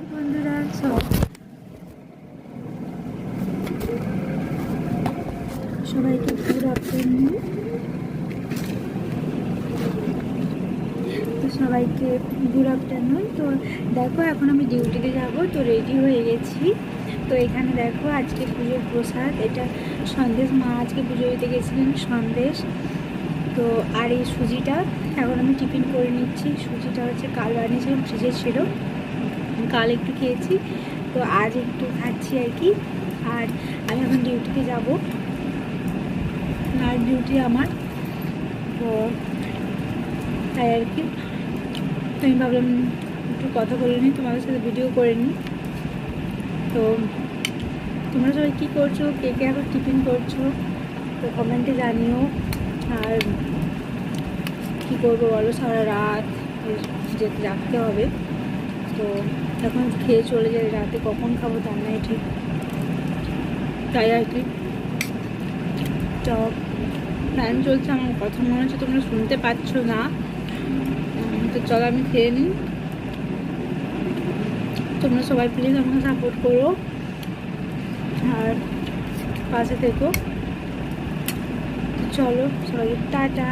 High বন্ধুরা, সবাইকে good afternoon. সবাইকে গুড আফটারনুন। তো দেখো, এখন আমি ডিউটিতে যাব, তো রেডি হয়ে গেছি। তো এখানে দেখো, আজকে পুজোর প্রসাদ, এটা সন্দেশ। মা আজকে পুজো দিতে গেছিলেন, সন্দেশ। তো আর এই সুজিটা এখন আমি টিফিন করে নিচ্ছি। সুজিটা হচ্ছে কাল বানিয়েছিলাম, ফ্রিজে ছিল, কাল একটু খেয়েছি, তো আজ একটু খাচ্ছি আর কি। আর আমি এখন ডিউটিতে যাব, নাইট ডিউটি আমার, তো তাই আর কি। তো আমি ভাবলাম একটু কথা বলে নিই, তোমাদের সাথে ভিডিও করে নিই। তো তোমরা সবাই কী করছো, কে কে এখন টিফিন করছো, তো কমেন্টে জানিও। আর কী করবো বলো, সারা রাত যেতে রাখতে হবে, তো এখন খেয়ে চলে যাই। রাতে কখন খাবো তার নাই ঠিক, তাই আর কি। তো ফ্যান চলছে, আমার কথা মনে হচ্ছে তোমরা শুনতে পাচ্ছ না। তো চলো আমি খেয়ে নিই। তোমরা সবাই প্লিজ আমাকে সাপোর্ট করো আর পাশে থেকো। চলো সবাই টাটা।